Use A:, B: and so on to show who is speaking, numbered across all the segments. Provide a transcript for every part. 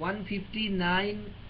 A: 159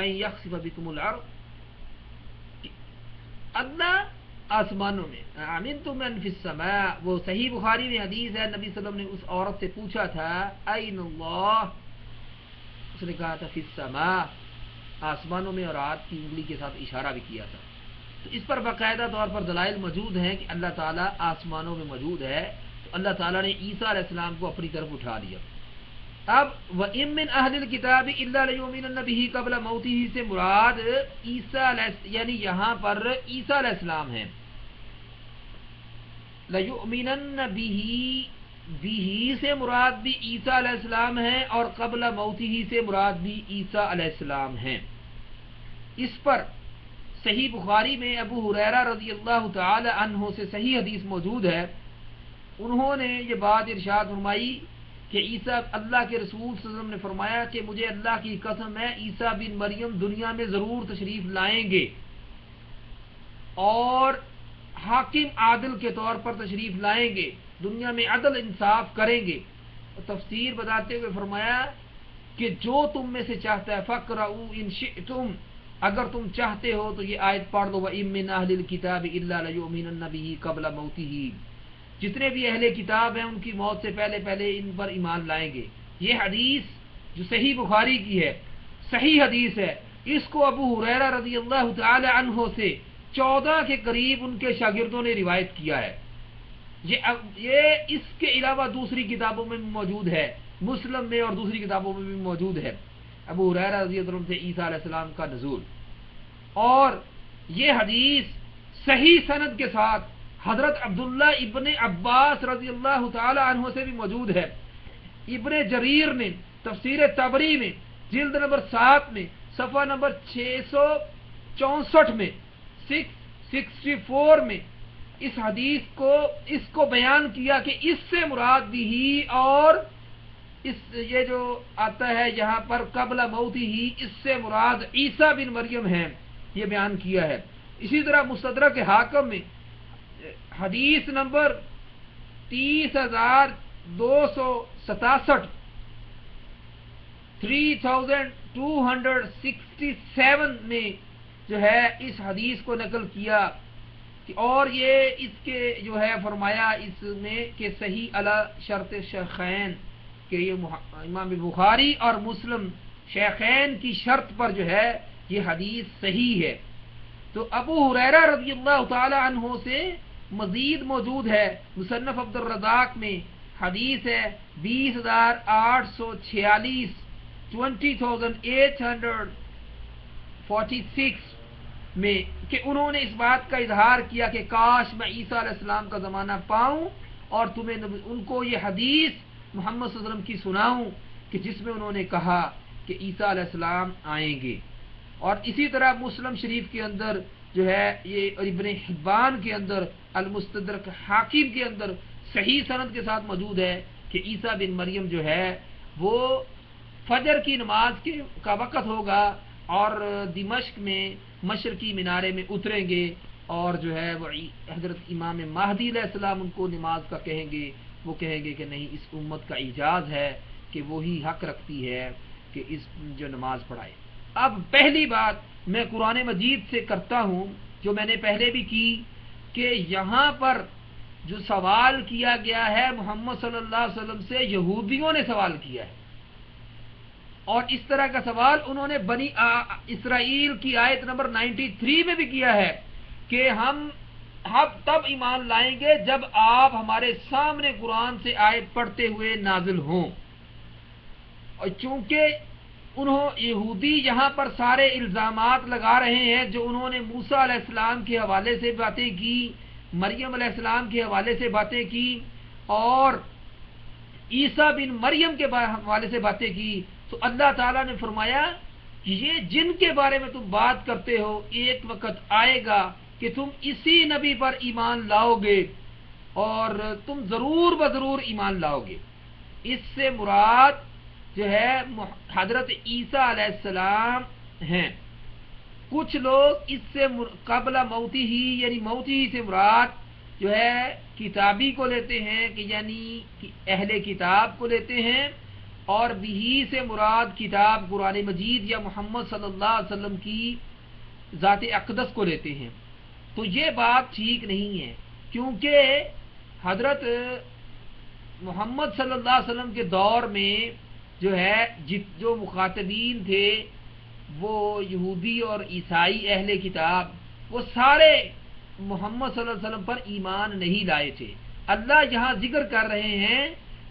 A: ان یخسف بکم الارض، اللہ آسمانوں میں، امنتم من فی السماء، وہ صحیح بخاری میں حدیث ہے، نبی صلی اللہ علیہ وسلم نے اس عورت سے پوچھا تھا این اللہ، اس نے کہا تھا فی السماء، آسمانوں میں، اور ہاتھ کی انگلی کے ساتھ اشارہ بھی کیا تھا. تو اس پر باقاعدہ طور پر دلائل موجود ہیں کہ اللہ تعالیٰ آسمانوں میں موجود ہے. تو اللہ تعالیٰ نے عیسیٰ علیہ السلام کو اپنی طرف اٹھا لیا. اب وَإِن مِّنْ أَهْلِ الْكِتَابِ إِلَّا لَيُؤْمِنَنَّ بِهِ قَبْلَ مَوْتِهِ سے مراد عیسیٰ علیہ، یعنی یہاں پر عیسیٰ علیہ السلام ہیں. لَيُؤْمِنَنَّ بِهِ سے مراد بھی عیسیٰ علیہ السلام ہیں، اور قبل موتِهِ سے مراد بھی عیسیٰ علیہ السلام ہیں. اس پر صحیح بخاری میں ابو ہریرہ رضی اللہ تعالی عنہ سے صحیح حدیث موجود ہے. انہوں نے یہ بات ارشاد فرمائی کہ عیسیٰ، اللہ کے رسول صلی اللہ علیہ وسلم نے فرمایا کہ مجھے اللہ کی قسم ہے عیسیٰ بن مریم دنیا میں ضرور تشریف لائیں گے اور حاکم عادل کے طور پر تشریف لائیں گے، دنیا میں عدل انصاف کریں گے. اور تفسیر بتاتے ہوئے فرمایا کہ جو تم میں سے چاہتا ہے فَقْرَؤُوا إِن شِئْتُمْ، اگر تم چاہتے ہو تو یہ آیت پڑھ دو وَإِن مِّنْ أَهْلِ الْكِتَابِ إِلَّا لَيُؤْمِنَنَّ بِهِ قَبْلَ مَوْتِهِ، جتنے بھی اہل کتاب ہیں ان کی موت سے پہلے پہلے ان پر ایمان لائیں گے. یہ حدیث جو صحیح بخاری کی ہے، صحیح حدیث ہے. اس کو ابو ہریرہ رضی اللہ تعالی عنہ سے 14 کے قریب ان کے شاگردوں نے روایت کیا ہے. یہ اس کے علاوہ دوسری کتابوں میں بھی موجود ہے، مسلم میں اور دوسری کتابوں میں بھی موجود ہے، ابو ہریرہ رضی اللہ عنہ سے عیسیٰ علیہ السلام کا نزول. اور یہ حدیث صحیح سند کے ساتھ حضرت عبداللہ ابن عباس رضی اللہ تعالی عنہ سے بھی موجود ہے. ابن جریر نے تفسیر طبری میں جلد نمبر 7 میں صفحہ نمبر 664 میں 664 میں اس حدیث کو بیان کیا کہ اس سے مراد بھی، اور یہ جو آتا ہے یہاں پر قبل موتی ہی، اس سے مراد عیسیٰ بن مریم ہیں، یہ بیان کیا ہے. اسی طرح مستدرک حاکم میں حدیث نمبر 30,267 3267 میں جو ہے اس حدیث کو نقل کیا کہ، اور یہ اس کے جو ہے فرمایا اس میں کہ صحیح علی شرط شیخین، کہ یہ امام بخاری اور مسلم شیخین کی شرط پر جو ہے یہ حدیث صحیح ہے. تو ابو ہریرہ رضی اللہ تعالی عنہ سے مزید موجود ہے، مصنف عبد الرزاق میں حدیث ہے 20,846 20,846 میں، کہ انہوں نے اس بات کا اظہار کیا کہ کاش میں عیسیٰ علیہ السلام کا زمانہ پاؤں اور تمہیں ان کو یہ حدیث محمد صلی اللہ علیہ وسلم کی سناؤں کہ جس میں انہوں نے کہا کہ عیسیٰ علیہ السلام آئیں گے. اور اسی طرح مسلم شریف کے اندر جو ہے یہ، ابن حبان کے اندر، المستدرک حاکم کے اندر صحیح سند کے ساتھ موجود ہے کہ عیسیٰ بن مریم جو ہے وہ فجر کی نماز کا وقت ہوگا اور دمشق میں مشرقی مینارے میں اتریں گے، اور جو ہے وہ حضرت امام مہدی علیہ السلام ان کو نماز کا کہیں گے. وہ کہیں گے کہ نہیں، اس امت کا اعجاز ہے کہ وہی حق رکھتی ہے کہ اس جو نماز پڑھائے. اب پہلی بات میں قرآن مجید سے کرتا ہوں جو میں نے پہلے بھی کی، کہ یہاں پر جو سوال کیا گیا ہے محمد صلی اللہ علیہ وسلم سے یہودیوں نے سوال کیا ہے، اور اس طرح کا سوال انہوں نے بنی اسرائیل کی آیت نمبر 93 میں بھی کیا ہے کہ ہم تب ایمان لائیں گے جب آپ ہمارے سامنے قرآن سے آیت پڑھتے ہوئے نازل ہوں. اور چونکہ یہودی یہاں پر سارے الزامات لگا رہے ہیں جو انہوں نے موسیٰ علیہ السلام کے حوالے سے باتیں کی، مریم علیہ السلام کے حوالے سے باتیں کی، اور عیسیٰ بن مریم کے حوالے سے باتیں کی، تو اللہ تعالیٰ نے فرمایا کہ یہ جن کے بارے میں تم بات کرتے ہو ایک وقت آئے گا کہ تم اسی نبی پر ایمان لاؤ گے اور تم ضرور بضرور ایمان لاؤ گے. اس سے مراد جو ہے حضرت عیسیٰ علیہ السلام ہیں. کچھ لوگ اس سے قبل موتی ہی یعنی موتی ہی سے مراد جو ہے کتابی کو لیتے ہیں، کہ یعنی اہل کتاب کو لیتے ہیں، اور بھی سے مراد کتاب قرآن مجید یا محمد صلی اللہ علیہ وسلم کی ذات اقدس کو لیتے ہیں، تو یہ بات ٹھیک نہیں ہے، کیونکہ حضرت محمد صلی اللہ علیہ وسلم کے دور میں جو ہے جو مخاطبین تھے وہ یہودی اور عیسائی اہل کتاب، وہ سارے محمد صلی اللہ علیہ وسلم پر ایمان نہیں لائے تھے۔ اللہ یہاں ذکر کر رہے ہیں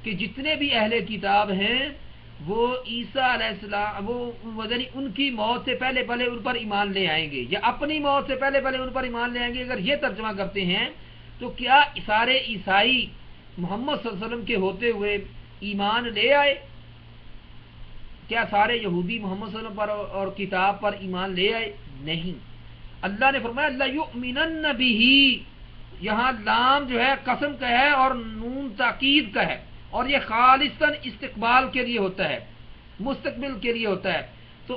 A: کہ جتنے بھی اہل کتاب ہیں وہ عیسیٰ علیہ السلام وہ یعنی ان کی موت سے پہلے پہلے ان پر ایمان لے آئیں گے، یا اپنی موت سے پہلے پہلے ان پر ایمان لے آئیں گے۔ اگر یہ ترجمہ کرتے ہیں تو کیا سارے عیسائی محمد صلی اللہ علیہ وسلم کے ہوتے ہوئے ایمان لے آئے؟ کیا سارے یہودی محمد صلی اللہ علیہ وسلم پر اور کتاب پر ایمان لے آئے؟ نہیں۔ اللہ نے فرمایا لا یؤمنن بہ، یہاں لام جو ہے قسم کا ہے اور نون تاکید کا ہے، اور یہ خالصاً استقبال کے لیے ہوتا ہے، مستقبل کے لیے ہوتا ہے۔ تو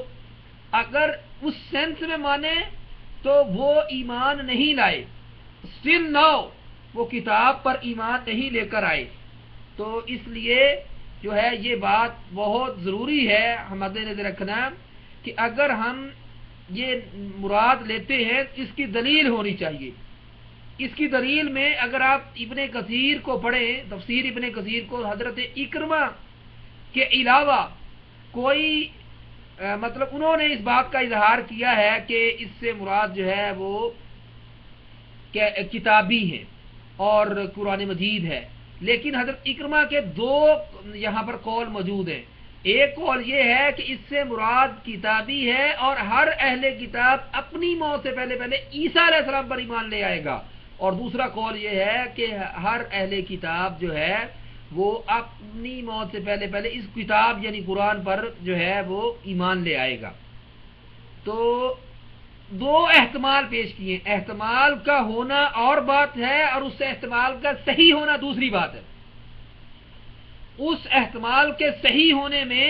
A: اگر اس سینس میں مانے تو وہ ایمان نہیں لائے، اسٹل ناؤ وہ کتاب پر ایمان نہیں لے کر آئے۔ تو اس لیے جو ہے یہ بات بہت ضروری ہے ہم مد نظر رکھنا کہ اگر ہم یہ مراد لیتے ہیں اس کی دلیل ہونی چاہیے۔ اس کی دلیل میں اگر آپ ابن کثیر کو پڑھیں، تفسیر ابن کثیر کو، حضرت اکرمہ کے علاوہ کوئی مطلب انہوں نے اس بات کا اظہار کیا ہے کہ اس سے مراد جو ہے وہ کتابی ہے اور قرآن مجید ہے، لیکن حضرت اکرمہ کے دو یہاں پر قول موجود ہیں۔ ایک قول یہ ہے کہ اس سے مراد کتابی ہے اور ہر اہل کتاب اپنی موت سے پہلے پہلے عیسیٰ علیہ السلام پر ایمان لے آئے گا، اور دوسرا قول یہ ہے کہ ہر اہل کتاب جو ہے وہ اپنی موت سے پہلے پہلے اس کتاب یعنی قرآن پر جو ہے وہ ایمان لے آئے گا۔ تو دو احتمال پیش کیے، احتمال کا ہونا اور بات ہے اور اس احتمال کا صحیح ہونا دوسری بات ہے۔ اس احتمال کے صحیح ہونے میں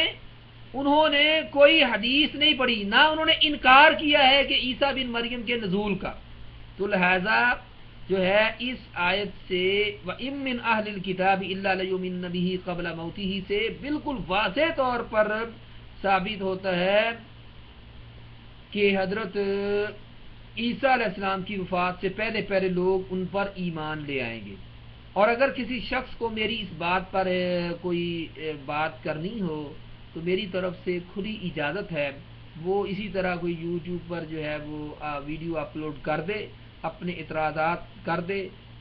A: انہوں نے کوئی حدیث نہیں پڑھی، نہ انہوں نے انکار کیا ہے کہ عیسیٰ بن مریم کے نزول کا، تو لہذا جو ہے اس آیت سے وَإِن مِّنْ أَهْلِ الْكِتَابِ إِلَّا لَيُؤْمِنَّ بِهِ قَبْلَ مَوْتِهِ سے بالکل واضح طور پر ثابت ہوتا ہے کہ حضرت عیسیٰ علیہ السلام کی وفات سے پہلے پہلے لوگ ان پر ایمان لے آئیں گے۔ اور اگر کسی شخص کو میری اس بات پر کوئی بات کرنی ہو تو میری طرف سے کھلی اجازت ہے، وہ اسی طرح کوئی یوٹیوب پر جو ہے وہ ویڈیو اپلوڈ کر دے، اپنے اعتراضات کر دے،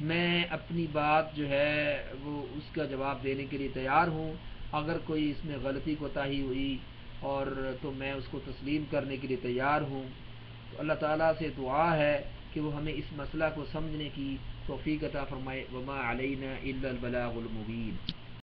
A: میں اپنی بات جو ہے وہ اس کا جواب دینے کے لیے تیار ہوں۔ اگر کوئی اس میں غلطی کوتاہی ہوئی اور تو میں اس کو تسلیم کرنے کے لیے تیار ہوں۔ تو اللہ تعالیٰ سے دعا ہے کہ وہ ہمیں اس مسئلہ کو سمجھنے کی توفیق عطا فرمائے۔ وما علینا الا البلاغ المبین۔